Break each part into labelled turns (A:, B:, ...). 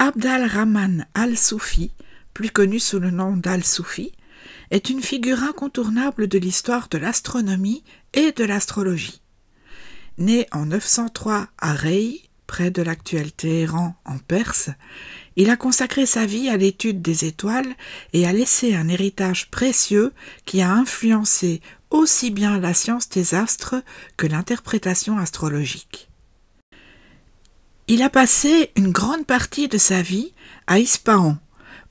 A: Abd al-Rahman al-Soufi, plus connu sous le nom d'al-Soufi, est une figure incontournable de l'histoire de l'astronomie et de l'astrologie. Né en 903 à Rey, près de l'actuel Téhéran en Perse, il a consacré sa vie à l'étude des étoiles et a laissé un héritage précieux qui a influencé aussi bien la science des astres que l'interprétation astrologique. Il a passé une grande partie de sa vie à Ispahan,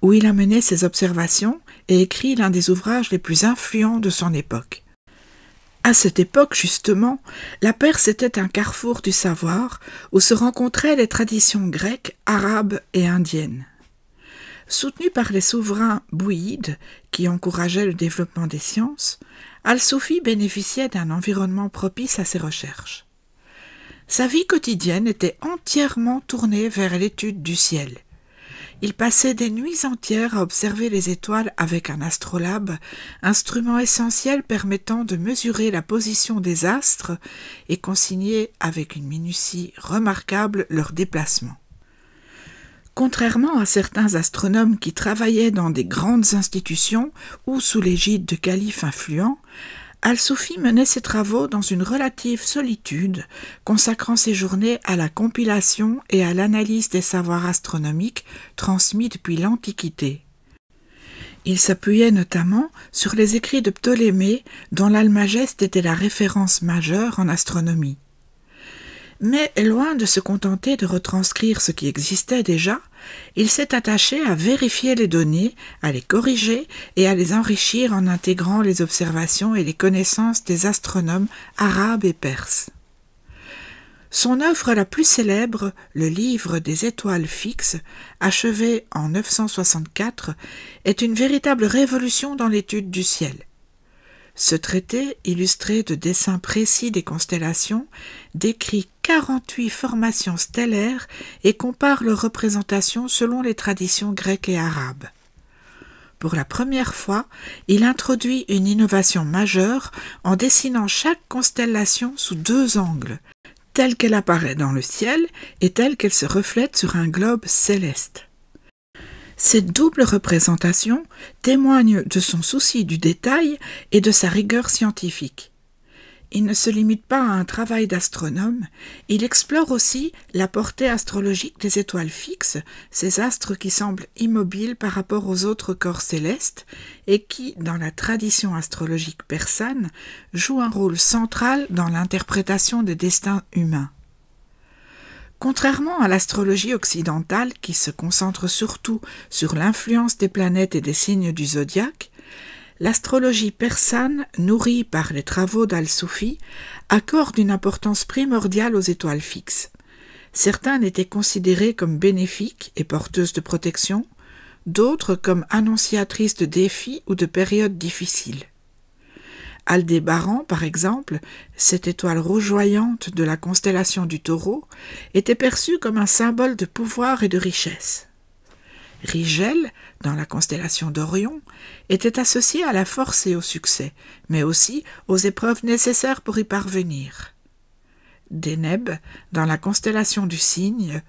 A: où il a mené ses observations et écrit l'un des ouvrages les plus influents de son époque. À cette époque, justement, la Perse était un carrefour du savoir où se rencontraient les traditions grecques, arabes et indiennes. Soutenu par les souverains bouyides qui encourageaient le développement des sciences, al-Soufi bénéficiait d'un environnement propice à ses recherches. Sa vie quotidienne était entièrement tournée vers l'étude du ciel. Il passait des nuits entières à observer les étoiles avec un astrolabe, instrument essentiel permettant de mesurer la position des astres et consigner avec une minutie remarquable leur déplacement. Contrairement à certains astronomes qui travaillaient dans des grandes institutions ou sous l'égide de califes influents, al-Soufi menait ses travaux dans une relative solitude, consacrant ses journées à la compilation et à l'analyse des savoirs astronomiques transmis depuis l'Antiquité. Il s'appuyait notamment sur les écrits de Ptolémée, dont l'Almageste était la référence majeure en astronomie. Mais loin de se contenter de retranscrire ce qui existait déjà, il s'est attaché à vérifier les données, à les corriger et à les enrichir en intégrant les observations et les connaissances des astronomes arabes et perses. Son œuvre la plus célèbre, le livre des étoiles fixes, achevé en 964, est une véritable révolution dans l'étude du ciel. Ce traité, illustré de dessins précis des constellations, décrit 48 formations stellaires et compare leurs représentations selon les traditions grecques et arabes. Pour la première fois, il introduit une innovation majeure en dessinant chaque constellation sous deux angles, telle qu'elle apparaît dans le ciel et telle qu'elle se reflète sur un globe céleste. Cette double représentation témoigne de son souci du détail et de sa rigueur scientifique. Il ne se limite pas à un travail d'astronome, il explore aussi la portée astrologique des étoiles fixes, ces astres qui semblent immobiles par rapport aux autres corps célestes et qui, dans la tradition astrologique persane, jouent un rôle central dans l'interprétation des destins humains. Contrairement à l'astrologie occidentale qui se concentre surtout sur l'influence des planètes et des signes du zodiaque, l'astrologie persane, nourrie par les travaux d'al-Soufi, accorde une importance primordiale aux étoiles fixes. Certaines étaient considérées comme bénéfiques et porteuses de protection, d'autres comme annonciatrices de défis ou de périodes difficiles. Aldébaran, par exemple, cette étoile rougeoyante de la constellation du Taureau, était perçue comme un symbole de pouvoir et de richesse. Rigel, dans la constellation d'Orion, était associé à la force et au succès, mais aussi aux épreuves nécessaires pour y parvenir. Deneb, dans la constellation du Cygne,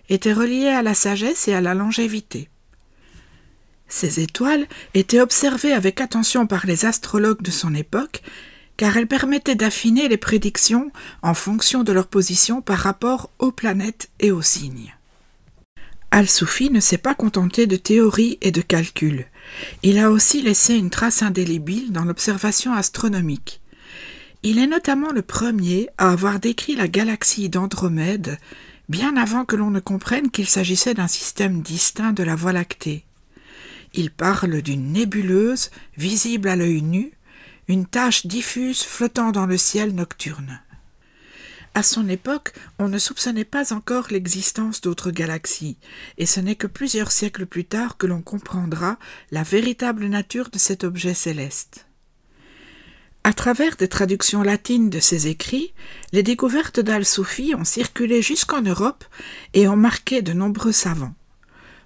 A: était relié à la sagesse et à la longévité. Ces étoiles étaient observées avec attention par les astrologues de son époque, car elles permettaient d'affiner les prédictions en fonction de leur position par rapport aux planètes et aux signes. Al-Soufi ne s'est pas contenté de théories et de calculs. Il a aussi laissé une trace indélébile dans l'observation astronomique. Il est notamment le premier à avoir décrit la galaxie d'Andromède, bien avant que l'on ne comprenne qu'il s'agissait d'un système distinct de la Voie lactée. Il parle d'une nébuleuse, visible à l'œil nu, une tache diffuse flottant dans le ciel nocturne. À son époque, on ne soupçonnait pas encore l'existence d'autres galaxies, et ce n'est que plusieurs siècles plus tard que l'on comprendra la véritable nature de cet objet céleste. À travers des traductions latines de ses écrits, les découvertes d'al-Soufi ont circulé jusqu'en Europe et ont marqué de nombreux savants.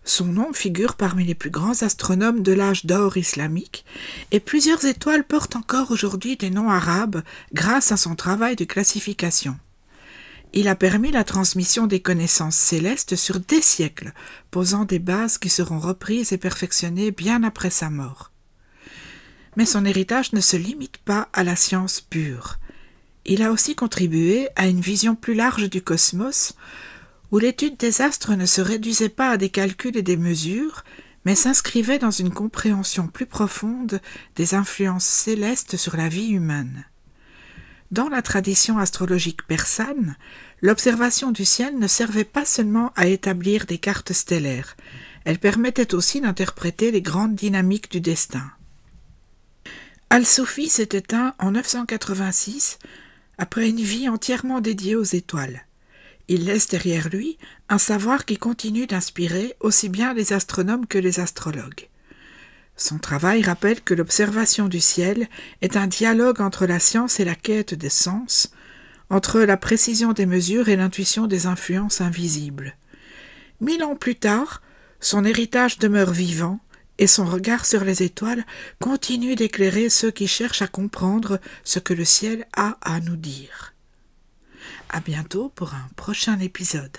A: Son nom figure parmi les plus grands astronomes de l'âge d'or islamique, et plusieurs étoiles portent encore aujourd'hui des noms arabes grâce à son travail de classification. Il a permis la transmission des connaissances célestes sur des siècles, posant des bases qui seront reprises et perfectionnées bien après sa mort. Mais son héritage ne se limite pas à la science pure. Il a aussi contribué à une vision plus large du cosmos, où l'étude des astres ne se réduisait pas à des calculs et des mesures, mais s'inscrivait dans une compréhension plus profonde des influences célestes sur la vie humaine. Dans la tradition astrologique persane, l'observation du ciel ne servait pas seulement à établir des cartes stellaires, elle permettait aussi d'interpréter les grandes dynamiques du destin. Al-Soufi s'est éteint en 986, après une vie entièrement dédiée aux étoiles. Il laisse derrière lui un savoir qui continue d'inspirer aussi bien les astronomes que les astrologues. Son travail rappelle que l'observation du ciel est un dialogue entre la science et la quête des sens, entre la précision des mesures et l'intuition des influences invisibles. 1000 ans plus tard, son héritage demeure vivant et son regard sur les étoiles continue d'éclairer ceux qui cherchent à comprendre ce que le ciel a à nous dire. À bientôt pour un prochain épisode.